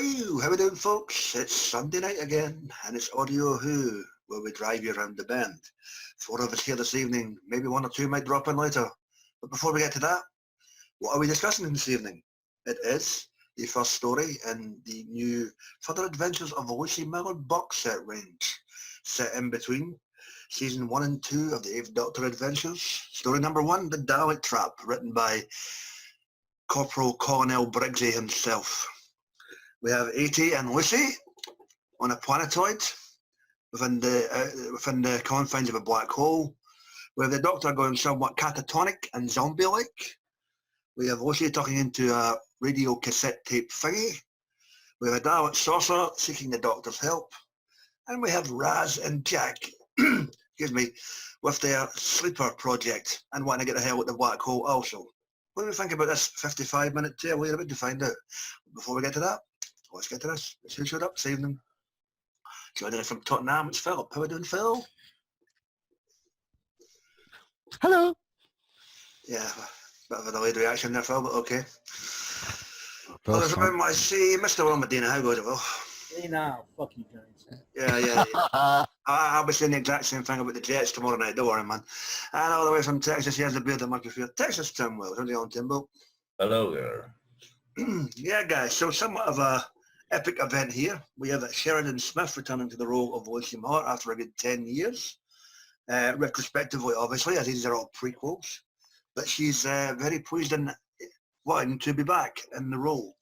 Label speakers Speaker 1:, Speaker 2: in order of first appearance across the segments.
Speaker 1: Hello, how we doing folks? It's Sunday night again and it's Audio Who where we drive you around the bend. Four of us here this evening, maybe one or two might drop in later. But before we get to that, what are we discussing this evening? It is the first story in the new Further Adventures of the Lucie Miller box set range, set in between season 1 and 2 of the 8th Doctor Adventures. Story number 1, The Dalek Trap, written by Corporal Colonel Briggsy himself. We have A.T. and Lucy on a planetoid within the confines of a black hole, where the Doctor going somewhat catatonic and zombie-like. We have Lucy talking into a radio cassette tape thingy. We have a Dalek saucer seeking the Doctor's help. And we have Raz and Jack, excuse me, with their sleeper project and wanting to get the hell out of the black hole also. What do we think about this 55-minute tale? We're about to find out. Before we get to that, let's get to this. It's who showed up this evening. Joining us from Tottenham, it's Philip. How are we doing, Phil?
Speaker 2: Hello.
Speaker 1: Yeah, bit of a delayed reaction there, Phil, but okay. Well,
Speaker 2: First time.
Speaker 1: I see Mr. Will Medina. How goes it, Will?
Speaker 3: Hey now, fuck you, Giants.
Speaker 1: Yeah. I'll be saying the exact same thing about the Jets tomorrow night. Don't worry, man. And all the way from Texas, he has the beard that must be feared. Texas, Tim Will. How's it going, Timbo?
Speaker 4: Hello there.
Speaker 1: Yeah, guys, so somewhat of a epic event here. We have Sheridan Smith returning to the role of Lucie Miller after a good 10 years. Retrospectively, obviously, as these are all prequels. But she's very pleased and wanting to be back in the role.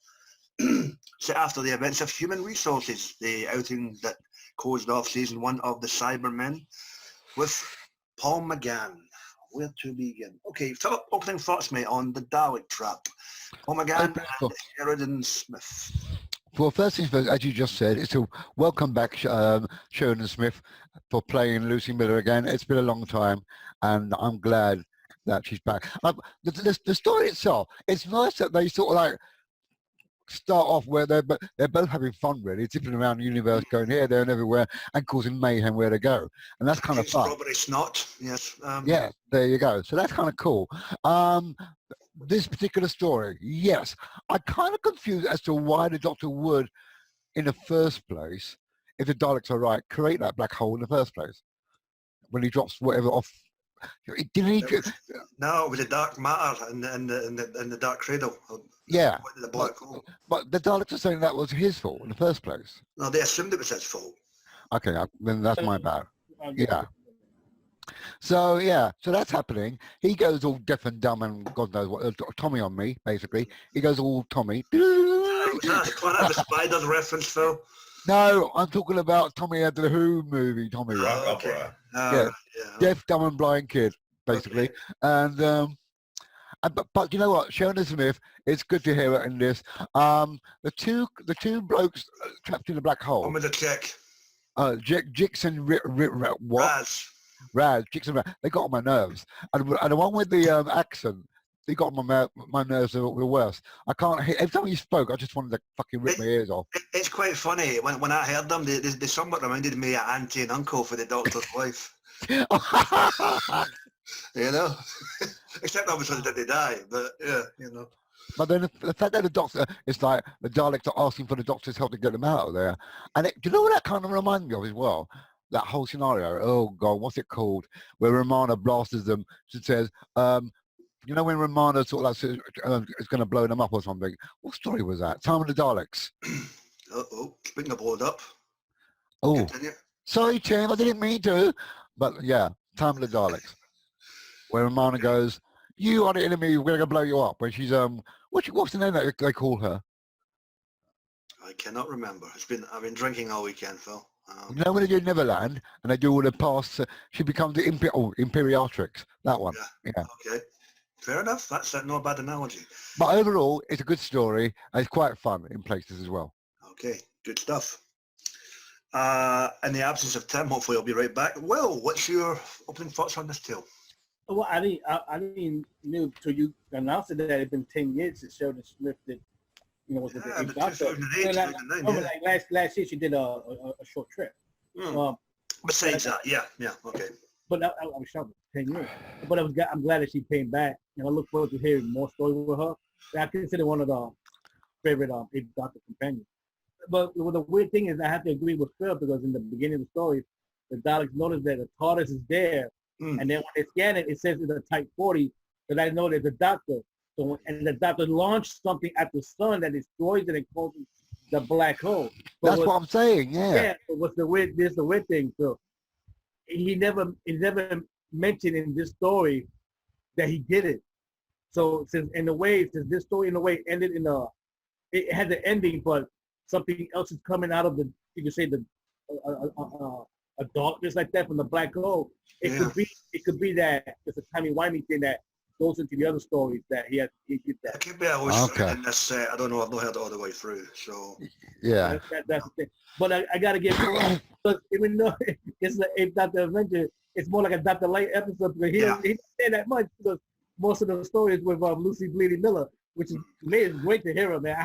Speaker 1: So after the events of Human Resources, the outing that closed off season 1 of the Cybermen with Paul McGann. Where to begin? Okay, Philip, opening thoughts, mate, on the Dalek Trap. Paul McGann and Sheridan Smith.
Speaker 2: Well, first things first, as you just said, it's to welcome back Sheridan Smith for playing Lucie Miller again. It's been a long time, and I'm glad that she's back. The story itself, it's nice that they sort of like start off where they're both having fun, really, zipping around the universe, going here, there, and everywhere, and causing mayhem where they go, and that's kind of fun.
Speaker 1: Strawberry snot, yes.
Speaker 2: Yeah, there you go. So that's kind of cool. This particular story, yes, I'm kind of confused as to why the Doctor would, in the first place, if the Daleks are right, create that black hole in the first place when he drops whatever off. Didn't he?
Speaker 1: No, it was a dark matter in the dark cradle.
Speaker 2: Yeah,
Speaker 1: The black hole.
Speaker 2: but the Daleks are saying that was his fault in the first place.
Speaker 1: No, they assumed it was his fault.
Speaker 2: Okay, then that's my bad. Yeah. So yeah, so that's happening. He goes all deaf and dumb and God knows what, Tommy on me, basically. He goes all Tommy.
Speaker 1: Was a Spider's reference, Phil?
Speaker 2: No, I'm talking about Tommy at the Who movie, Tommy.
Speaker 4: Rock
Speaker 1: okay.
Speaker 4: opera.
Speaker 2: Yeah. Deaf, dumb and blind kid, basically.
Speaker 1: Okay.
Speaker 2: And but you know what, Sheridan Smith, it's good to hear it in this. The two blokes trapped in the black hole.
Speaker 1: I'm with a check.
Speaker 2: Jix and what?
Speaker 1: Raz.
Speaker 2: Jix and Raz. They got on my nerves. And the one with the accent, they got on my nerves the worst. I can't hear. Every time he spoke, I just wanted to fucking rip my ears off.
Speaker 1: It's quite funny. When I heard them, they somewhat reminded me of auntie and uncle for the Doctor's wife. You know? Except obviously that they die, but yeah, you know.
Speaker 2: But then the fact that the Doctor, it's like the Daleks are asking for the Doctor's help to get them out of there. And do you know what that kind of reminds me of as well? That whole scenario, oh God, what's it called? Where Romana blasts them. She says, you know when Romana sort of like is going to blow them up or something? What story was that? Time of the Daleks.
Speaker 1: Uh-oh, speaking of blowed up.
Speaker 2: Oh,
Speaker 1: Continue.
Speaker 2: sorry Tim, I didn't mean to. But yeah, Time of the Daleks. Where Romana goes, you are the enemy, we're going to blow you up. When she's, what's the name that they call her?
Speaker 1: I cannot remember. I've been drinking all weekend, Phil.
Speaker 2: You know when they do Neverland and they do all the past, she becomes the Imperiatrix. That one. Yeah.
Speaker 1: Okay. Fair enough. That's not a bad analogy.
Speaker 2: But overall, it's a good story and it's quite fun in places as well.
Speaker 1: Okay. Good stuff. In the absence of Tim, hopefully I'll be right back. Will, what's your opening thoughts on this tale?
Speaker 3: Well, I didn't know until you announced it that it had been 10 years since Sheridan Smith did, was the Doctor.
Speaker 1: 2008,
Speaker 3: like last year she did a short trip.
Speaker 1: Besides that, yeah, okay.
Speaker 3: But I was shocked, 10 years. But I'm glad that she came back, and I look forward to hearing more stories with her. I consider one of the favorite Doctor companions. but the weird thing is, I have to agree with Phil because in the beginning of the story, the Daleks notice that the TARDIS is there, and then when they scan it, it says it's a Type 40. But I know there's a doctor. So and the doctor launched something at the sun that destroys it and causes the black hole. But
Speaker 2: That's what I'm saying. Yeah.
Speaker 3: yeah. But what's the weird? This is the weird thing. So he never mentioned in this story that he did it. So since this story in a way ended it had an ending, but something else is coming out of you could say a darkness like that from the black hole. It could be that it's a timey-wimey thing that goes into the other stories that he did that.
Speaker 1: It could be a whole in this set. I don't know. I've not heard it all the way through. So
Speaker 2: Yeah.
Speaker 3: That's the thing. But I got to get because even though it's like Dr. Avenger, it's more like a Dr. Light episode because he doesn't say that much because most of the stories with Lucie Miller, which is to me is great to hear her, man.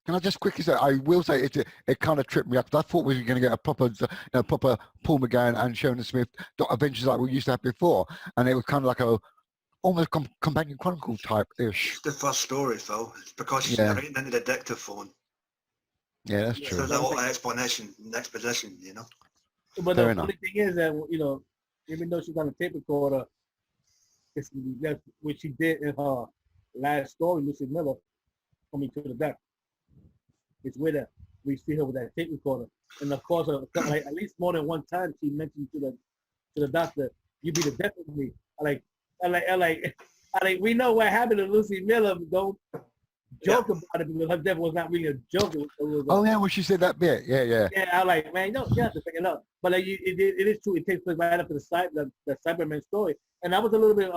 Speaker 2: Can I just quickly say, I will say it kind of tripped me up. I thought we were going to get a proper Paul McGann and Shona Smith adventures like we used to have before, and it was kind of like almost companion chronicle type-ish.
Speaker 1: it's the first story, Phil. It's because she's writing into the dictaphone.
Speaker 2: Yeah, that's true.
Speaker 1: So there's a lot of exposition, you know.
Speaker 3: But the funny thing is that, even though she's on a tape recorder, that's what she did in her last story, Lucie Miller, Coming to the Deck. It's with her. We see her with that tape recorder. And of course, like, at least more than one time, she mentioned to the doctor, "You be the death of me." We know what happened to Lucie Miller, but don't joke about it because her death was not really a joke. It was
Speaker 2: when she said that bit. Yeah.
Speaker 3: Yeah, I like, man, you have to pick it up. But like, it is true. It takes place right after the Cyberman story. And I was a little bit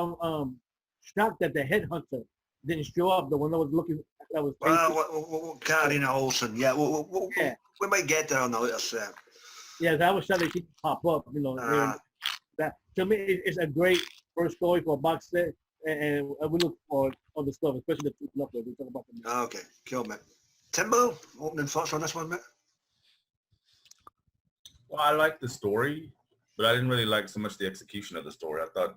Speaker 3: shocked that the headhunter didn't show up. The one that was looking, that was.
Speaker 1: Well, Karina Olsen. Yeah, we might get there on the later set.
Speaker 3: Yeah, I was shocked that she could pop up. That to me, it's a great first story for a box set, and we look for other stuff, especially the two up there. We talk about them.
Speaker 1: Okay, cool, mate. Timbo, opening thoughts on this one, mate?
Speaker 4: Well, I like the story, but I didn't really like so much the execution of the story. I thought,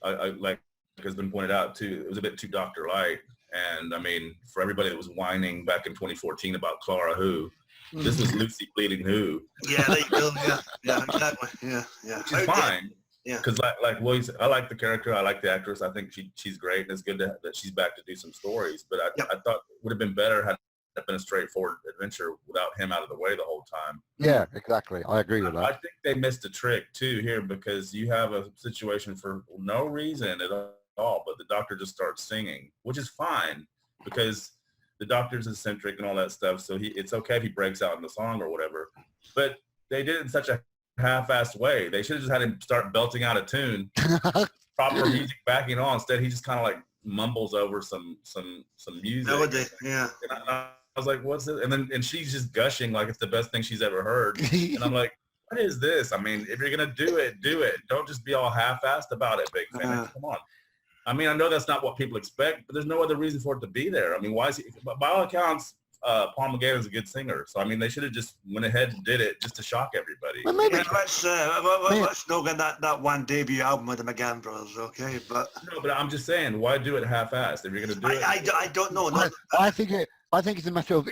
Speaker 4: I like has been pointed out too, it was a bit too Dr. Light. And I mean, for everybody that was whining back in 2014 about Clara Who, this was Lucie Bleeding Who.
Speaker 1: Yeah, there you go. Yeah, exactly. Yeah.
Speaker 4: Which is fine.
Speaker 1: Yeah.
Speaker 4: Because like Willie, I like the character. I like the actress. I think she's great. And it's good that she's back to do some stories. But I thought it would have been better had it been a straightforward adventure without him out of the way the whole time.
Speaker 2: Yeah, exactly. I agree with that.
Speaker 4: I think they missed a trick too here because you have a situation for no reason at all, but the doctor just starts singing, which is fine because the doctor's eccentric and all that stuff. So it's okay if he breaks out in the song or whatever. But they did it in such a half-assed way. They should have just had him start belting out a tune, proper music backing on. Instead, he just kind of like mumbles over some music.
Speaker 1: Melody, yeah.
Speaker 4: And I was like, "What's it?" And she's just gushing like it's the best thing she's ever heard. And I'm like, "What is this? I mean, if you're gonna do it, do it. Don't just be all half-assed about it, big fan. Come on." I mean, I know that's not what people expect, but there's no other reason for it to be there. I mean, why is he? By all accounts, Paul McGann is a good singer, so I mean, they should have just went ahead and did it just to shock everybody.
Speaker 2: Well, maybe,
Speaker 1: let's not get that one debut album with the McGann brothers, okay? But
Speaker 4: no, but I'm just saying, why do it half-assed if you're going to do it?
Speaker 1: I don't know.
Speaker 2: I think it's a matter of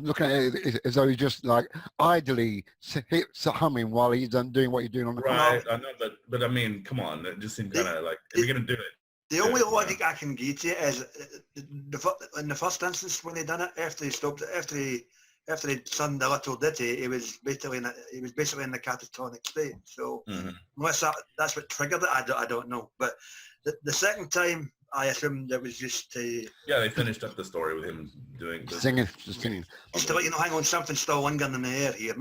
Speaker 2: looking at it as though he's just like idly humming while he's doing what he's doing on the
Speaker 4: right. I know, but I mean, come on, it just seemed kind of like if you're going to do it.
Speaker 1: The only logic I can give to you is in the first instance when they done it, after he sung the little ditty, he was basically in the catatonic state. So unless that's what triggered it, I don't know. But the second time, I assumed it was just
Speaker 4: they finished up the story with him doing the
Speaker 2: singing.
Speaker 1: Just to let you know, hang on, something's still lingering in the air here.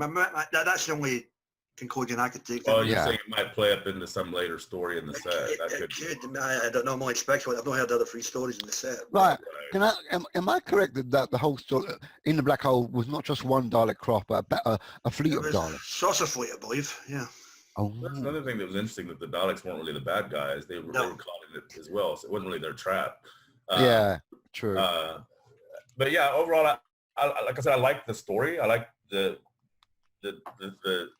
Speaker 1: That's the only conclusion I could take.
Speaker 4: Oh, you're saying it might play up into some later story in the set.
Speaker 1: It could. I don't know. I'm only speculating. I've not heard the other 3 stories in the set.
Speaker 2: Right. Am I correct that the whole story in the black hole was not just one Dalek craft, but a fleet of Daleks?
Speaker 1: Saucer fleet, I believe. Yeah.
Speaker 2: Oh.
Speaker 4: That's another thing that was interesting, that the Daleks weren't really the bad guys. They were caught in it as well, so it wasn't really their trap.
Speaker 2: Yeah, true.
Speaker 4: But yeah, overall, I like I said, I like the story. I like the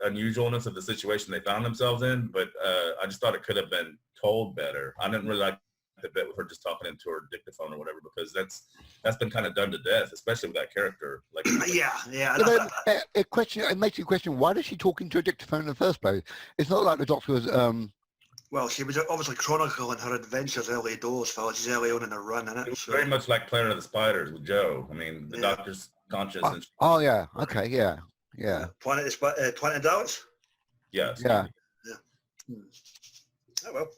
Speaker 4: unusualness of the situation they found themselves in, but I just thought it could have been told better. I didn't really like the bit with her just talking into her dictaphone or whatever, because that's been kind of done to death, especially with that character. Like,
Speaker 1: yeah.
Speaker 2: But then, it makes you question, why is she talking to a dictaphone in the first place? It's not like the Doctor was
Speaker 1: Well, she was obviously chronicling her adventures early doors, fellas, early on in her run,
Speaker 4: it
Speaker 1: innit?
Speaker 4: was
Speaker 1: So,
Speaker 4: very much like Planet of the Spiders with Joe. I mean, the
Speaker 1: Yeah.
Speaker 4: Doctor's conscious and
Speaker 2: oh yeah, okay, yeah.
Speaker 1: Planet of Daleks?
Speaker 4: yes.
Speaker 2: Yeah.
Speaker 1: Hmm. Oh, well,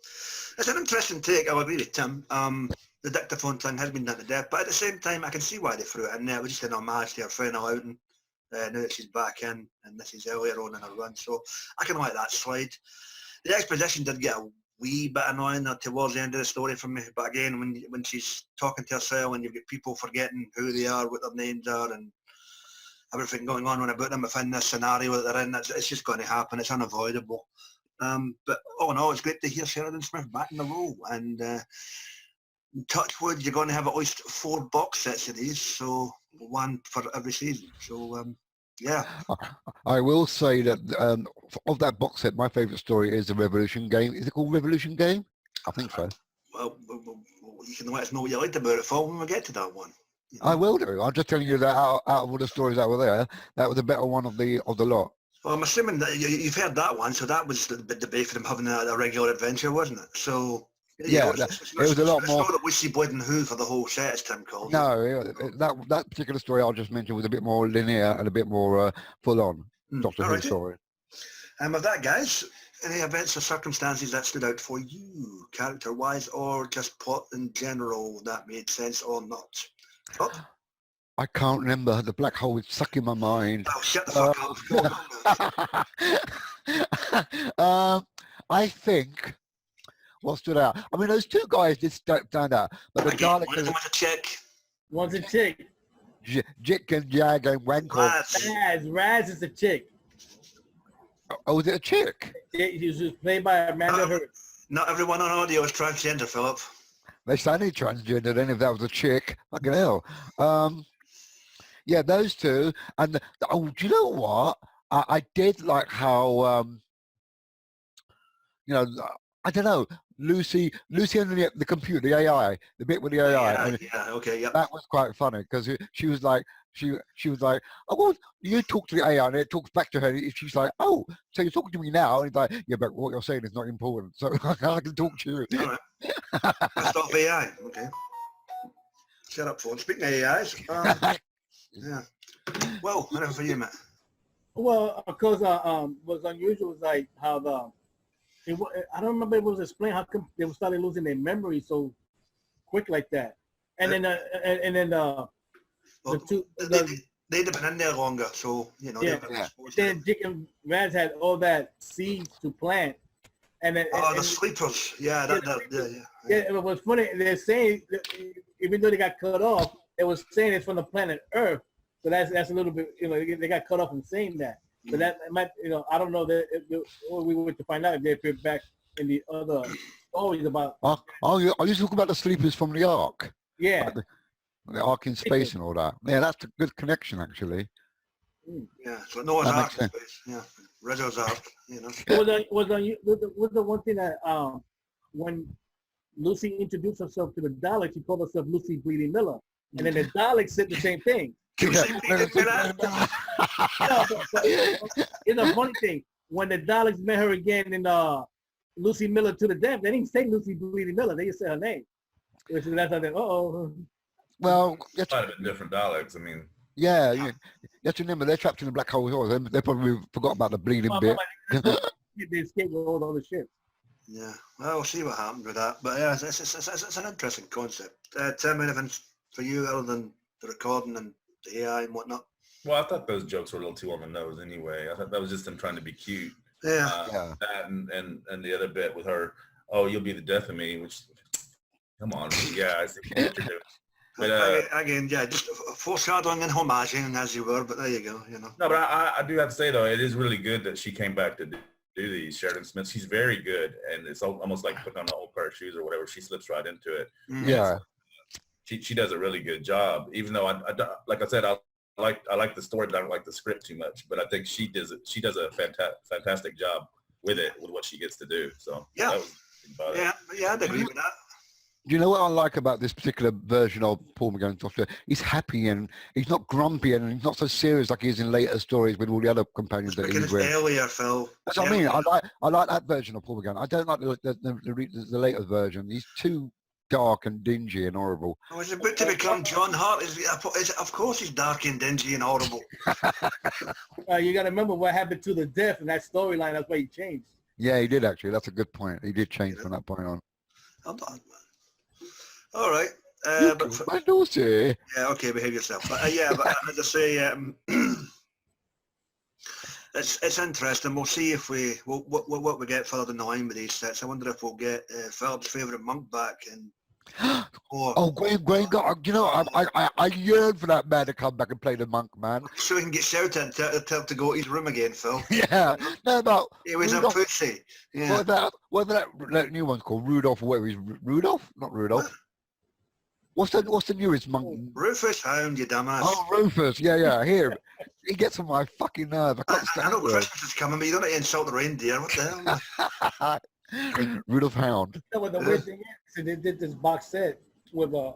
Speaker 1: it's an interesting take. I'll agree with Tim. The dictaphone thing has been done to death, but at the same time, I can see why they threw it in there. It was just an homage to her final outing. Now that she's back in, and this is earlier on in her run, so I can let that slide. The exposition did get a wee bit annoying towards the end of the story for me, but again, when she's talking to herself and you've got people forgetting who they are, what their names are, and everything going on about them within this scenario that they're in, it's just going to happen. It's unavoidable. But all in all, it's great to hear Sheridan Smith back in the role, and touch wood, you're going to have at least 4 box sets of these, so one for every season. So yeah.
Speaker 2: I will say that of that box set, my favourite story is the Revolution game. Is it called Revolution Game? I think so.
Speaker 1: Well, you can let us know what you liked about it, Phil, when we get to that one. You know?
Speaker 2: I will do. I'm just telling you that out of all the stories that were there, that was the better one of the lot.
Speaker 1: Well, I'm assuming that you've heard that one, so that was the debate for them having a regular adventure, wasn't it? So
Speaker 2: Yeah, it was a lot more.
Speaker 1: It's not that we see Blood and Who for the whole set, as Tim called it.
Speaker 2: No, that particular story I just mentioned was a bit more linear and a bit more full on Doctor Who story.
Speaker 1: And with that, guys, any events or circumstances that stood out for you, character-wise, or just plot in general that made sense or not? Oh,
Speaker 2: I can't remember. The black hole is sucking my mind.
Speaker 1: oh shut the fuck up.
Speaker 2: I think what stood out. I mean, those 2 guys did stand out, but the Dalek
Speaker 1: One was a chick.
Speaker 3: One's a chick.
Speaker 2: Jik and Jag and Wankle.
Speaker 3: Raz is a chick.
Speaker 2: Oh, was it a chick?
Speaker 3: He was played by Amanda Hurt.
Speaker 1: Not everyone on audio is transgender, Philip.
Speaker 2: They sounded transgender then if that was a chick. Fucking hell. Yeah, those 2. And do you know what? I did like how, you know, I don't know, Lucy and the computer, the AI, the bit with the AI.
Speaker 1: Yeah, okay, yeah.
Speaker 2: That was quite funny because she was like, she was like, oh, well, you talk to the AI and it talks back to her. She's like, oh, so you're talking to me now? And he's like, yeah, but what you're saying is not important. So I can talk to you.
Speaker 1: All right. Let's stop AI. Okay. Shut up, phone. Speaking of AIs, yeah. Well, whatever for you, Matt.
Speaker 3: Well, because what's unusual was like how I don't remember if it was explained how come they started losing their memory so quick like that, and then
Speaker 1: Well,
Speaker 3: the 2
Speaker 1: they'd have been in there longer, so you know.
Speaker 3: Yeah. Then Dick and Raz had all that seeds to plant, and then
Speaker 1: the sleepers, yeah.
Speaker 3: Yeah, it was funny. They're saying even though they got cut off, they was saying it's from the planet Earth. So that's a little bit, you know, they got cut off from saying that. So that might, you know, I don't know that we were to find out if they appeared back in the other stories about.
Speaker 2: Are you talking about the sleepers from the Ark?
Speaker 3: Yeah.
Speaker 2: Like the Ark in space and all that. Yeah, that's a good connection actually.
Speaker 1: Yeah, so Noah's Ark in space. Yeah, Rizzo's Ark. You know.
Speaker 3: Was the one thing that when Lucy introduced herself to the Daleks, she called herself Lucie Bleeding Miller, and then the Daleks said the same thing. It's a funny thing. When the Daleks met her again in Lucie Miller to the Death, they didn't say Lucie Bleeding Miller. They just said her name. Which is that's how they.
Speaker 2: Well,
Speaker 4: Might have been different Daleks. I mean.
Speaker 2: Yeah, you have to remember they're trapped in the black hole. They probably forgot about the bleeding bit.
Speaker 3: They escaped with all the other ships.
Speaker 1: Yeah, well, we'll see what happens with that. But yeah, it's an interesting concept. Tim, anything for you other than the recording and the AI and whatnot?
Speaker 4: Well, I thought those jokes were a little too on the nose anyway. I thought that was just them trying to be cute.
Speaker 1: Yeah.
Speaker 4: That and the other bit with her, oh, you'll be the death of me, which, come on. Yeah, I see what you're doing. But,
Speaker 1: again, yeah, just foreshadowing and homaging as you were, but there you go, you know.
Speaker 4: No, but I do have to say, though, it is really good that she came back to do these, Sheridan Smith. She's very good, and it's almost like putting on a whole pair of shoes or whatever. She slips right into it.
Speaker 2: Yeah.
Speaker 4: She does a really good job, even though, I like I said, I like the story, but I don't like the script too much. But I think she does a fantastic job with it, with what she gets to do. So
Speaker 1: yeah,
Speaker 4: that was
Speaker 1: yeah, I'd agree with that.
Speaker 2: you know what I like about this particular version of Paul McGann's Doctor? He's happy and he's not grumpy and he's not so serious like he is in later stories with all the other companions that
Speaker 1: Speaking
Speaker 2: he's
Speaker 1: of
Speaker 2: with.
Speaker 1: earlier, Phil.
Speaker 2: That's what I mean. I like that version of Paul McGann. I don't like the later version. He's too dark and dingy and horrible.
Speaker 1: Oh, he's about to become John Hart. Of course he's dark and dingy and horrible.
Speaker 3: You got to remember what happened to the death in that storyline. That's why he changed.
Speaker 2: Yeah, he did actually. That's a good point. He did change from that point on.
Speaker 1: I'm not, man. All right.
Speaker 2: My Lucy.
Speaker 1: Yeah, okay, behave yourself. But, but as I say, it's interesting. We'll see if what we get further down the line with these sets. I wonder if we'll get Philip's favourite monk back.
Speaker 2: Oh, Graham got. You know, I yearn for that man to come back and play the monk, man.
Speaker 1: So he can get shouted and tell him to go to his room again, Phil.
Speaker 2: Yeah. No, but
Speaker 1: it was a pussy. Yeah.
Speaker 2: What that new one's called? Rudolph or whatever. Rudolph? Not Rudolph. What's the newest monk?
Speaker 1: Rufus Hound, you dumbass.
Speaker 2: Oh, Rufus. Yeah. Here, he gets on my fucking nerve.
Speaker 1: I know Christmas is coming, but you don't have to insult the reindeer. What the hell?
Speaker 2: Rudolph Hound.
Speaker 3: You know what the weird thing is? They did this box set with a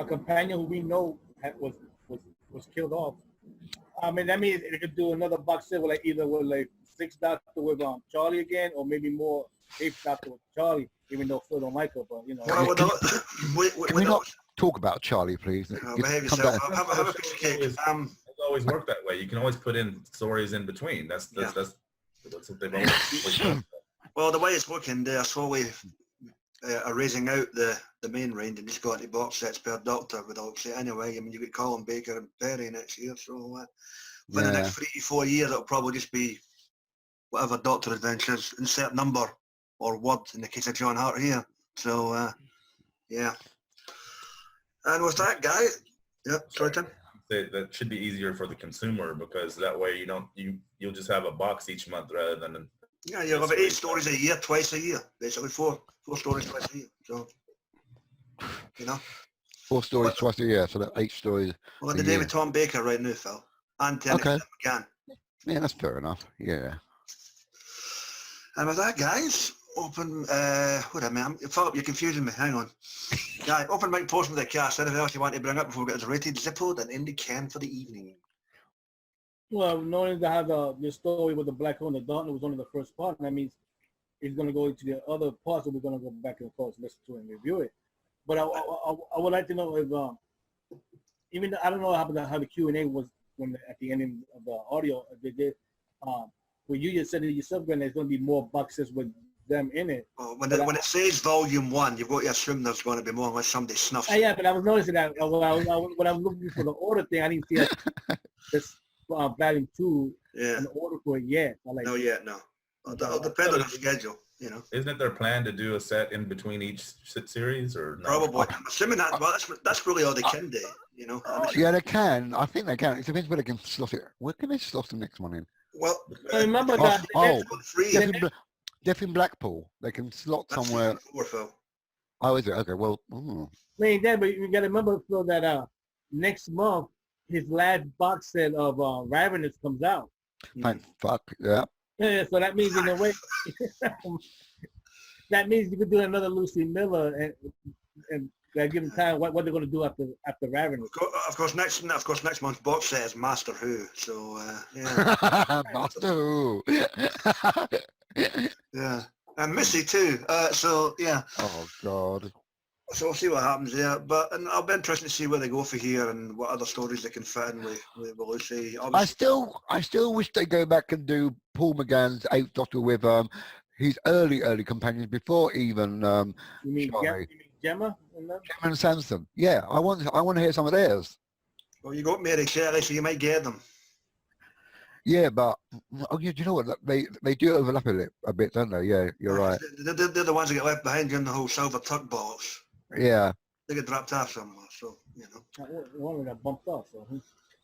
Speaker 3: companion who we know was killed off. I mean, that means they could do another box set with either with Sixth Doctor with Charlie again, or maybe more Eighth Doctor with Charlie. Even though Phil don't like her, but you know.
Speaker 2: Can we not talk about Charlie, please?
Speaker 1: Behave yourself. Have a piece of cake.
Speaker 4: It's always worked that way. You can always put in stories in between. That's what they've always done.
Speaker 1: Well, the way it's working, they're slowly erasing out the main range and just got the box sets per Doctor without say anyway. I mean, you could call them Baker and Perry next year, so for the next 3-4 years, it'll probably just be whatever Doctor Adventures, insert number or word in the case of John Hart here. So, yeah. And with that, guys, sorry, Tim.
Speaker 4: That should be easier for the consumer because that way you'll just have a box each month rather than.
Speaker 1: You'll have 8 stories a year, twice a year, basically 4 stories twice a year. So, you know.
Speaker 2: 4 stories twice a year, so that's 8 stories.
Speaker 1: Well, the day with Tom Baker right now, Phil. And Tim again.
Speaker 2: Yeah, that's fair enough. Yeah.
Speaker 1: And with that, guys, open, Philip, you're confusing me, hang on. Yeah, open mic post with the cast. Anything else you want to bring up before we get to rated Zippo and Indy Ken for the evening?
Speaker 3: Well, knowing to have the story with the black hole and the Dauntless was only the first part, and that means it's going to go into the other parts, and we're going to go back and forth, listen to it and review it. But I would like to know if, even though I don't know how the Q&A was when at the ending of the audio, they did, well, you just said it yourself, Glenn, there's going to be more boxes with them in it.
Speaker 1: Well, when it says volume 1, you've got to assume there's going to be more unless somebody snuffs it.
Speaker 3: Yeah, but I was noticing that when I was looking for the order thing, I didn't see this volume 2 in order for it yet.
Speaker 1: No, yet, no. It'll depend on the schedule, you know.
Speaker 4: Isn't it their plan to do a set in between each series or no?
Speaker 1: Probably. I'm assuming that, well, that's really all they can do, you know.
Speaker 2: Yeah, they can. I think they can. It depends where they can slot it. Where can they slot the next one in?
Speaker 1: Well,
Speaker 3: remember that.
Speaker 2: Death in Blackpool. They can slot somewhere. Oh, is it? Okay, well.
Speaker 3: But you got to remember, Phil, that next month, his last box set of Ravenous comes out.
Speaker 2: Thank fuck, yeah.
Speaker 3: Yeah, so that means in a way, that means you could do another Lucie Miller and give them time what they're going to do after Ravenous.
Speaker 1: Of course, next month's box set is Master Who. So yeah.
Speaker 2: Master Who.
Speaker 1: Yeah, and Missy too. So yeah.
Speaker 2: Oh God.
Speaker 1: So we'll see what happens there, and I'll be interested to see where they go for here and what other stories they can fit in with Lucie. Obviously.
Speaker 2: I still wish they go back and do Paul McGann's 8th Doctor with his early companions before even
Speaker 3: You mean Gemma?
Speaker 2: Gemma and Sanson. Yeah, I want to hear some of theirs.
Speaker 1: Well, you got Mary Shelley, so you might get them.
Speaker 2: Yeah, but do you know what? They do overlap a bit, don't they? Yeah, you're right.
Speaker 1: They're the ones that get left behind during the whole Silver Tuck box.
Speaker 2: Yeah.
Speaker 1: They get dropped off somewhere, so, you know.
Speaker 3: One got bumped off, so.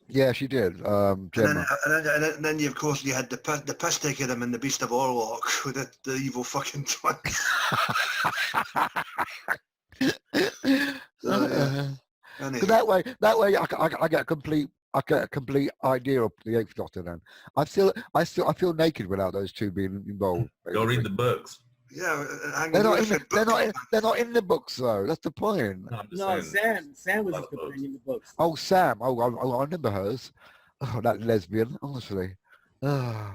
Speaker 2: Yeah, she did. Gemma.
Speaker 1: And then of course, you had the piss take of them in the Beast of Orlok with the evil fucking twins. So, yeah. Anyway.
Speaker 2: So that way, I get a complete idea of the 8th Doctor. Then I feel naked without those two being involved.
Speaker 4: Go read the books.
Speaker 1: Yeah,
Speaker 2: They're not in the books though. That's the point.
Speaker 4: No, I'm just
Speaker 3: No,
Speaker 4: saying,
Speaker 3: Sam was
Speaker 4: a
Speaker 3: his
Speaker 4: lot of
Speaker 3: companion in the books.
Speaker 2: Oh, Sam. Oh, I remember hers. Oh, that lesbian. Honestly. Oh.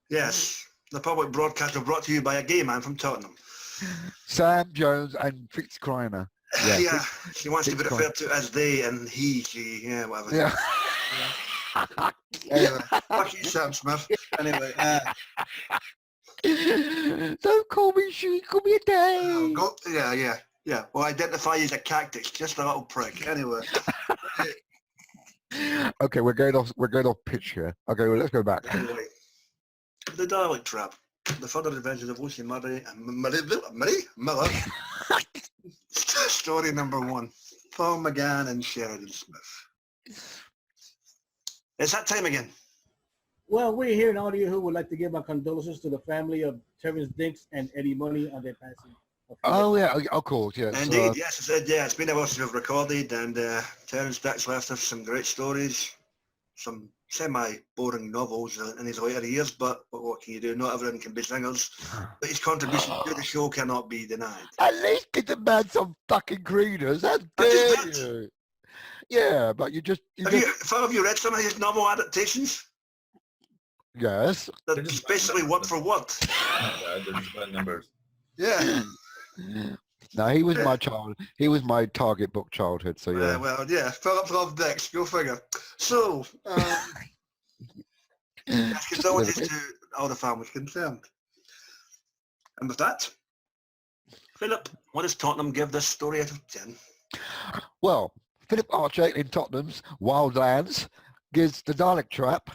Speaker 1: Yes, the public broadcaster brought to you by a gay man from Tottenham.
Speaker 2: Sam Jones and Fritz Kreiner. Yeah.
Speaker 1: Yeah, she wants to be
Speaker 2: Fritz
Speaker 1: referred to as they and he, she, yeah, whatever.
Speaker 2: Yeah.
Speaker 1: Anyway, fuck you, Sam Smith. Anyway,
Speaker 2: Don't call me she, call me a day.
Speaker 1: yeah. Well, identify as a cactus, just a little prick. Anyway.
Speaker 2: Okay, we're going off pitch here. Okay, well, let's go back.
Speaker 1: Anyway, the Dalek Trap. The further adventures of Lucie Miller. Story number 1. Paul McGann and Sheridan Smith. It's that time again.
Speaker 3: Well, we're here in Audio Who would like to give our condolences to the family of Terrence Dinks and Eddie Money on their passing.
Speaker 2: Oh yeah, of course, yes.
Speaker 1: Indeed, yes, I said, yeah, it's been a while since we've recorded, and Terence Dix left us some great stories, some semi-boring novels in his later years, but what can you do? Not everyone can be singers, but his contribution to the show cannot be denied.
Speaker 2: At least give the man some fucking readers. How
Speaker 1: I just
Speaker 2: dare
Speaker 1: did.
Speaker 2: you? Yeah, but you just
Speaker 1: Have you read some of his novel adaptations?
Speaker 2: yes.
Speaker 1: That just basically word for word.
Speaker 4: not bad. They're just bad numbers.
Speaker 1: Yeah.
Speaker 2: No, he was my child. He was my target book childhood. So yeah.
Speaker 1: Well, yeah, Philip loved Dix, go figure. So, condolences to all the families concerned. And with that, Philip, what does Tottenham give this story out of 10?
Speaker 2: Well, Philip Archer in Tottenham's Wildlands gives the Dalek Trap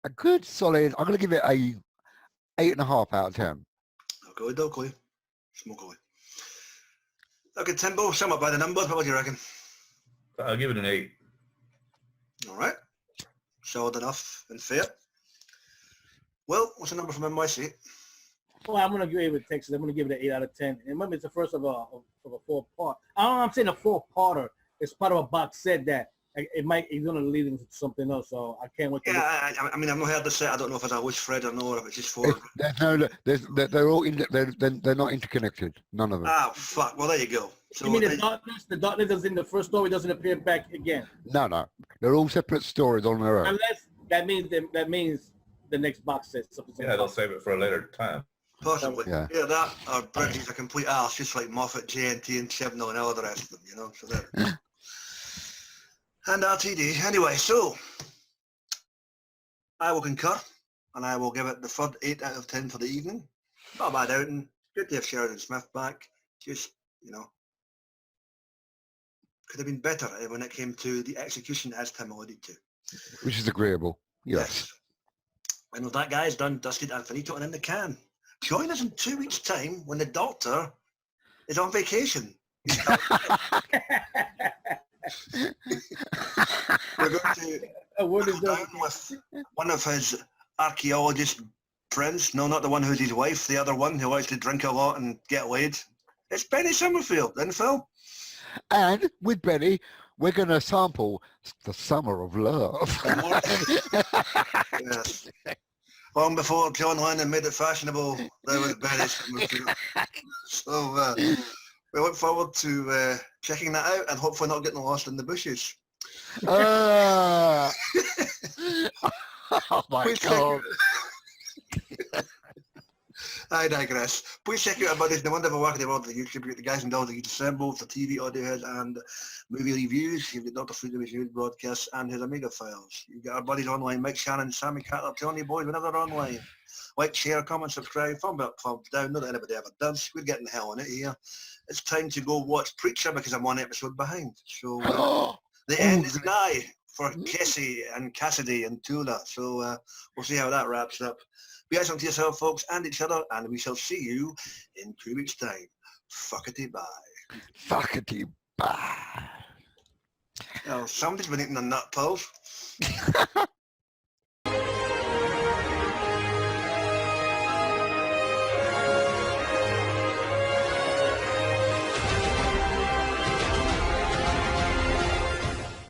Speaker 2: a good solid. I'm going to give it a 8.5 out of 10.
Speaker 1: Okay, smoke away. Okay, Timbo, sum up by the numbers. What would you reckon?
Speaker 4: I'll give it an 8.
Speaker 1: All right. Solid enough and fair. Well, what's the number from NYC?
Speaker 3: Well, I'm going to give it Texas. I'm going to give it an 8 out of 10. And remember, it's the first of a 4-part. I'm saying a 4-parter. It's part of a box set that it's going to lead into something else. So I can't wait to
Speaker 1: Yeah, I mean, I've not heard the set. I don't know if it's a wish Fred or no, or if it's just 4.
Speaker 2: They're all they're not interconnected. None of them.
Speaker 1: Ah, fuck. Well, there you go. So
Speaker 3: you mean the darkness that's in the first story doesn't appear back again?
Speaker 2: No. They're all separate stories on their own.
Speaker 3: Unless that means the next box set.
Speaker 4: Yeah, they'll save it for a later time.
Speaker 1: Possibly.
Speaker 2: Yeah.
Speaker 1: That or Bridges a complete arse, just like Moffat, JNT, and Chibnall and all the rest of them, you know. So there. And RTD. Anyway, so I will concur, and I will give it the third 8 out of 10 for the evening. Not a bad outing. Good to have Sheridan Smith back. Just, you know, could have been better when it came to the execution, as Tim alluded to.
Speaker 2: Which is agreeable. Yes.
Speaker 1: And with that, guys, done, dusted, and finito, and in the can. Join us in 2 weeks' time when the Doctor is on vacation. We're going to down with one of his archaeologist friends. No, not the one who's his wife. The other one who likes to drink a lot and get laid. It's Benny Summerfield, isn't it, Phil?
Speaker 2: And with Benny, we're going to sample the Summer of Love.
Speaker 1: Yes. Long before John Lennon made it fashionable, there was Benny Summerfield. So we look forward to checking that out and hopefully not getting lost in the bushes.
Speaker 2: Oh my God.
Speaker 1: I digress. Please check out our buddies in the wonderful work of the world of the YouTube group, the guys and dolls that you assemble for TV, audio heads and movie reviews. You've got Dr. Freedom Reviews broadcasts and his Omega files. You've got our buddies online, Mike Shannon, Sammy Cattler, Johnny Boys, whenever they're online. Like, share, comment, subscribe, thumb up, thumbs down, not that anybody ever does. We're getting the hell on it here. It's time to go watch Preacher because I'm 1 episode behind. So the end is nigh for Cassie and Cassidy and Tula. So we'll see how that wraps up. Be excellent to yourself, folks, and each other, and we shall see you in 2 weeks' time. Fuckity bye.
Speaker 2: Fuckity bye.
Speaker 1: Oh, somebody's been eating the nut pills.